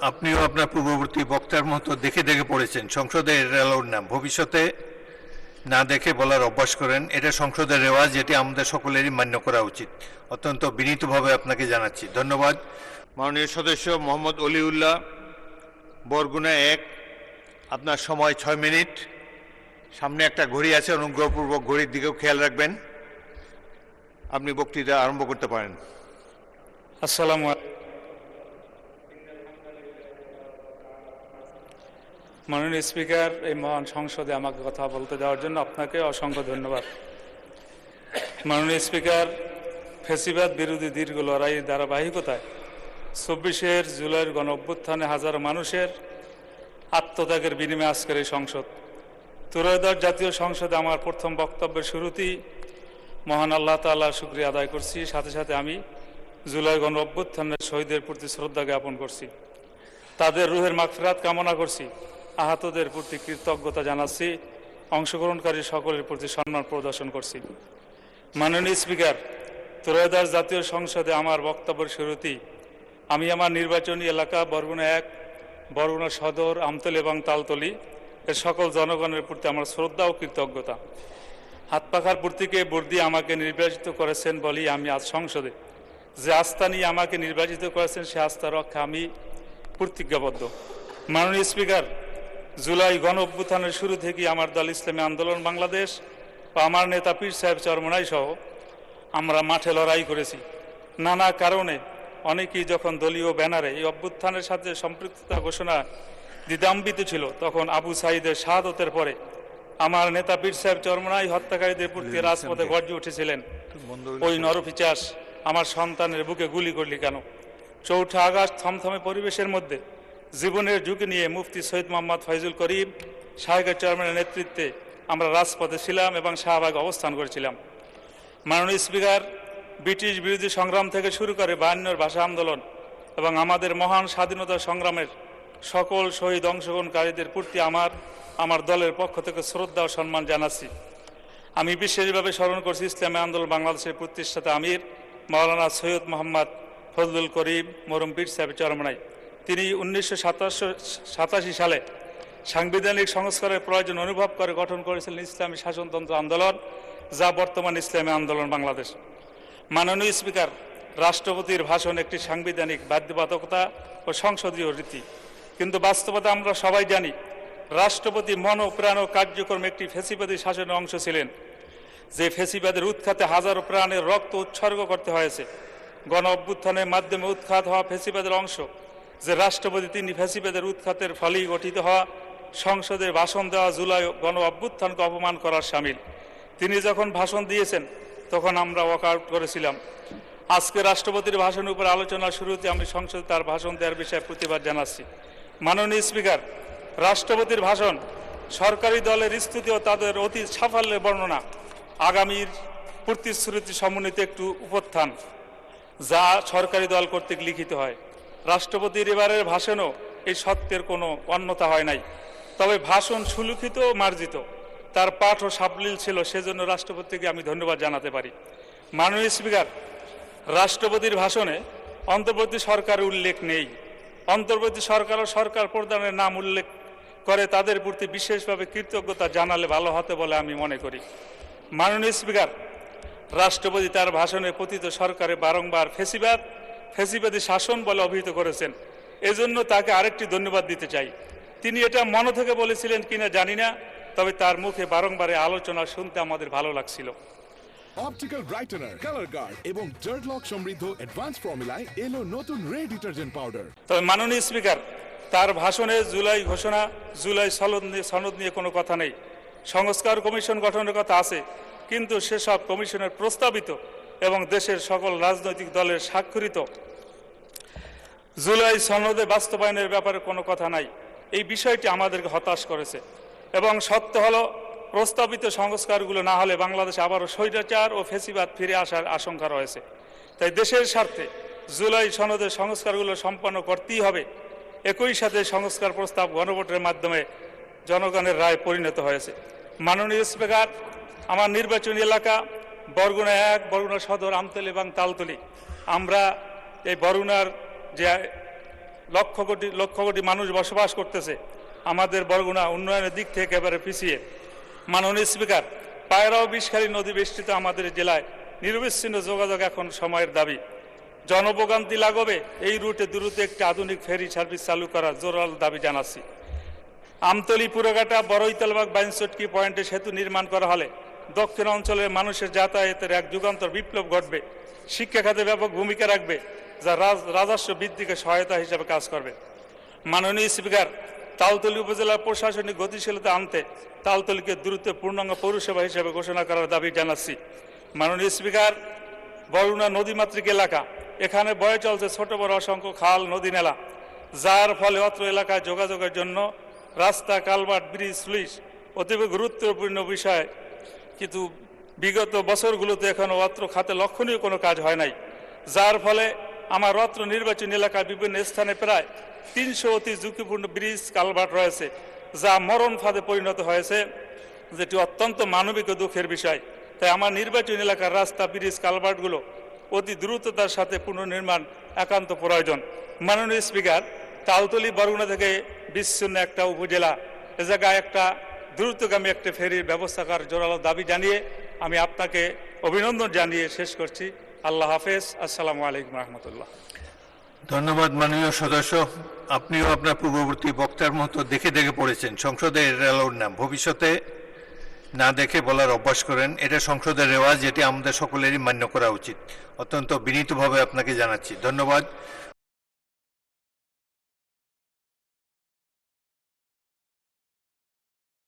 আপনিও আপনার পূর্ববর্তী বক্তার মতো দেখে দেখে পড়েছেন সংসদের এর নাম, ভবিষ্যতে না দেখে বলার অভ্যাস করেন। এটা সংসদের রেওয়াজ, যেটি আমাদের সকলেরই মান্য করা উচিত। অত্যন্ত বিনীতভাবে আপনাকে জানাচ্ছি। ধন্যবাদ। মাননীয় সদস্য মোহাম্মদ অলিউল্লাহ, বরগুনা 1, আপনার সময় 6 মিনিট। সামনে একটা ঘড়ি আছে, অনুগ্রহপূর্বক ঘড়ির দিকেও খেয়াল রাখবেন। আপনি বক্তৃতা আরম্ভ করতে পারেন। আসসালামু আলাইকুম। মাননীয় স্পিকার, এই মহান সংসদে আমাকে কথা বলতে দেওয়ার জন্য আপনাকে অসংখ্য ধন্যবাদ। মাননীয় স্পিকার, ফ্যাসিবাদ বিরোধী দীর্ঘ লড়াইয়ের ধারাবাহিকতায় 24 জুলাইয়ের গণ অভ্যুত্থানে হাজারো মানুষের আত্মত্যাগের বিনিময়ে আজকের এই সংসদ, ত্রয়োদশ জাতীয় সংসদে আমার প্রথম বক্তব্যের শুরুতেই মহান আল্লাহ তাআলার শুকরিয়া আদায় করছি। সাথে সাথে আমি জুলাই গণ অভ্যুত্থানের শহীদের প্রতি শ্রদ্ধা জ্ঞাপন করছি, তাদের রুহের মাগফিরাত কামনা করছি, আহতদের প্রতি কৃতজ্ঞতা জানাচ্ছি, অংশগ্রহণকারী সকলের প্রতি সম্মান প্রদর্শন করছি। মাননীয় স্পিকার, ত্রয়োদশ জাতীয় সংসদে আমার বক্তব্যের শুরুতেই আমি আমার নির্বাচনী এলাকা বরগুনা 1, বরগুনা সদর, আমতলী এবং তালতলী এর সকল জনগণের প্রতি আমার শ্রদ্ধা ও কৃতজ্ঞতা। হাত পাখার প্রতীকে ভোট দিয়ে আমাকে নির্বাচিত করেছেন বলেই আমি আজ সংসদে যে আস্থা নিয়ে আমাকে নির্বাচিত করেছেন সে আস্থা রক্ষা আমি প্রতিজ্ঞাবদ্ধ। মাননীয় স্পিকার, জুলাই গণ অভ্যুত্থানের শুরু থেকেই আমার দল ইসলামী আন্দোলন বাংলাদেশ ও আমার নেতা পীর সাহেব চরমনাই সহ আমরা মাঠে লড়াই করেছি। নানা কারণে অনেকেই যখন দলীয় ব্যানারে এই অভ্যুত্থানের সাথে সম্পৃক্ততা ঘোষণা দ্বিধান্বিত ছিল, তখন আবু সাঈদের শাহাদতের পরে আমার নেতা পীর সাহেব চরমনাই হত্যাকারীদের প্রতি রাজপথে গর্জে উঠেছিলেন, ওই নরপিচাস আমার সন্তানের বুকে গুলি করলি কেন? 4 আগস্ট থমথমে পরিবেশের মধ্যে জীবনের ঝুঁকি নিয়ে মুফতি সৈয়দ মোহাম্মদ ফয়জুল করিম সাহেবের চেয়ারম্যানের নেতৃত্বে আমরা রাজপথে ছিলাম এবং শাহবাগে অবস্থান করেছিলাম। মাননীয় স্পিকার, ব্রিটিশ বিরোধী সংগ্রাম থেকে শুরু করে 52 ভাষা আন্দোলন এবং আমাদের মহান স্বাধীনতা সংগ্রামের সকল শহীদ অংশগ্রহণকারীদের প্রতি আমার দলের পক্ষ থেকে শ্রদ্ধা ও সম্মান জানাচ্ছি। আমি বিশেষভাবে স্মরণ করছি ইসলামী আন্দোলন বাংলাদেশের প্রতিষ্ঠাতা আমির মাওলানা সৈয়দ মোহাম্মদ ফজলুল করিম মরহুম পীর সাহেব চরমনাই। তিনি 1987 সালে সাংবিধানিক সংস্কারের প্রয়োজন অনুভব করে গঠন করেছিলেন ইসলামী শাসনতন্ত্র আন্দোলন, যা বর্তমান ইসলামী আন্দোলন বাংলাদেশ। মাননীয় স্পিকার, রাষ্ট্রপতির ভাষণ একটি সাংবিধানিক বাধ্যবাধকতা ও সংসদীয় রীতি, কিন্তু বাস্তবতা আমরা সবাই জানি রাষ্ট্রপতি মন ও প্রাণ ও কার্যক্রমে একটি ফ্যাসিবাদী শাসনের অংশ ছিলেন, যে ফ্যাসিবাদের উৎখাতে হাজারো প্রাণের রক্ত উৎসর্গ করতে হয়েছে। গণ অভ্যুত্থানের মাধ্যমে উৎখাত হওয়া ফ্যাসিবাদের অংশ যে রাষ্ট্রপতি, তিনি ফ্যাসিবাদের উৎখাতের ফলেই গঠিত হওয়া সংসদে ভাষণ দেওয়া জুলাই গণ অভ্যুত্থানকে অপমান করার শামিল। তিনি যখন ভাষণ দিয়েছেন তখন আমরা ওয়াকআউট করেছিলাম। আজকে রাষ্ট্রপতির ভাষণের উপর আলোচনার শুরুতে আমি সংসদে তার ভাষণ দেওয়ার বিষয়ে প্রতিবাদ জানাচ্ছি। মাননীয় স্পিকার, রাষ্ট্রপতির ভাষণ সরকারি দলের স্তুতি ও তাদের অতীত সাফল্যের বর্ণনা, আগামীর প্রতিশ্রুতি সমন্বিত একটু উপত্থান, যা সরকারি দল কর্তৃক লিখিত হয়। রাষ্ট্রপতির এবারের ভাষণও এই সত্যের কোনো অন্যতা হয় নাই, তবে ভাষণ সুলিখিত ও মার্জিত, তার পাঠ ও সাবলীল ছিল, সেজন্য রাষ্ট্রপতিকে আমি ধন্যবাদ জানাতে পারি। মাননীয় স্পিকার, রাষ্ট্রপতির ভাষণে অন্তর্বর্তী সরকারের উল্লেখ নেই। অন্তর্বর্তী সরকার ও সরকার প্রধানের নাম উল্লেখ করে তাদের প্রতি বিশেষভাবে কৃতজ্ঞতা জানালে ভালো হতে বলে আমি মনে করি। মাননীয় স্পিকার, রাষ্ট্রপতি তার ভাষণে পতিত সরকারে বারংবার ফ্যাসিবাদী শাসন বলে অভিহিত করেছেন, এজন্য তাকে আরেকটি ধন্যবাদ দিতে চাই। তিনি এটা মন থেকে বলেছিলেন কিনা জানি না, তবে তার মুখে বারংবার আলোচনা শুনতে আমাদের ভালো লাগছিল। অপটিক্যাল ব্রাইটেনার, কালার গার্ড এবং ডার্ট লক সমৃদ্ধ অ্যাডভান্স ফর্মুলায় এলো নতুন রে ডিটারজেন্ট পাউডার। তবে মাননীয় স্পিকার, তার ভাষণে জুলাই ঘোষণা, জুলাই সনদ নিয়ে কোনো কথা নেই। সংস্কার কমিশন গঠনের কথা আছে, কিন্তু সেসব কমিশনের প্রস্তাবিত এবং দেশের সকল রাজনৈতিক দলের স্বাক্ষরিত জুলাই সনদে বাস্তবায়নের ব্যাপারে কোনো কথা নাই। এই বিষয়টি আমাদেরকে হতাশ করেছে এবং সত্য হলো প্রস্তাবিত সংস্কারগুলো না হলে বাংলাদেশে আবারও স্বৈরাচার ও ফ্যাসিবাদ ফিরে আসার আশঙ্কা রয়েছে। তাই দেশের স্বার্থে জুলাই সনদের সংস্কারগুলো সম্পন্ন করতেই হবে। একই সাথে সংস্কার প্রস্তাব গণভোটের মাধ্যমে জনগণের রায় পরিণত হয়েছে। মাননীয় স্পিকার, আমার নির্বাচনী এলাকা বরগুনা 1, বরগুনা সদর, আমতলী এবং তালতলী, আমরা এই বরগুনার যে লক্ষ কোটি মানুষ বসবাস করতেছে। আমাদের বরগুনা উন্নয়নের দিক থেকে একেবারে পিছিয়ে। মাননীয় স্পিকার, পায়রা ও বিষখালী নদী বেষ্টিত আমাদের জেলায় নিরবিচ্ছিন্ন যোগাযোগ এখন সময়ের দাবি। জনভোগান্তি লাঘবে এই রুটে দ্রুত একটি আধুনিক ফেরি সার্ভিস চালু করার জোরাল দাবি জানাচ্ছি। আমতলী, পুরঘাটা, বড়ইতালবাগ, বাইনচটকি পয়েন্টে সেতু নির্মাণ করা হলে দক্ষিণ অঞ্চলের মানুষের যাতায়াতের এক যুগান্তর বিপ্লব ঘটবে। শিক্ষা খাতে ব্যাপক ভূমিকা রাখবে, যা রাজস্ব বৃদ্ধিকে সহায়তা হিসেবে কাজ করবে। মাননীয় স্পিকার, তালতলী উপজেলার প্রশাসনিক গতিশীলতা আনতে তালতলীকে দ্রুত পূর্ণাঙ্গ পৌরসভা হিসেবে ঘোষণা করার দাবি জানাচ্ছি। মাননীয় স্পিকার, বরগুনা নদীমাতৃক এলাকা, এখানে বয়ে চলছে ছোট বড় অসংখ্য খাল, নদী, নালা, যার ফলে অত্র এলাকায় যোগাযোগের জন্য রাস্তা, কালভার্ট, ব্রিজ, স্লুইস অতীব গুরুত্বপূর্ণ বিষয়। কিন্তু বিগত বছরগুলোতে এখনও অত্র খাতে লক্ষণীয় কোনো কাজ হয় নাই, যার ফলে আমার অত্র নির্বাচনী এলাকায় বিভিন্ন স্থানে প্রায় 300 অতি ঝুঁকিপূর্ণ ব্রিজ, কালভার্ট রয়েছে, যা মরণ ফাঁদে পরিণত হয়েছে, যেটি অত্যন্ত মানবিক ও দুঃখের বিষয়। তাই আমার নির্বাচনী এলাকার রাস্তা, ব্রিজ, কালভার্টগুলো অতি দ্রুততার সাথে পুনর্নির্মাণ একান্ত প্রয়োজন। মাননীয় স্পিকার, তালতলী বরগুনা থেকে বিচ্ছিন্ন একটা উপজেলা, এ জায়গায় একটা দ্রুতগামী একটা ফেরির ব্যবস্থা করার জোরালো দাবি জানিয়ে আমি আপনাকে অভিনন্দন জানিয়ে শেষ করছি। আল্লাহ হাফেজ। আসসালামু আলাইকুম রহমতুল্লাহ। ধন্যবাদ মাননীয় সদস্য। আপনিও আপনার পূর্ববর্তী বক্তার মতো দেখে দেখে পড়েছেন সংসদের রেলর নাম, ভবিষ্যতে না দেখে বলার অভ্যাস করেন। এটা সংসদের রেওয়াজ, যেটি আমাদের সকলেরই মান্য করা উচিত। অত্যন্ত বিনীতভাবে আপনাকে জানাচ্ছি ধন্যবাদ।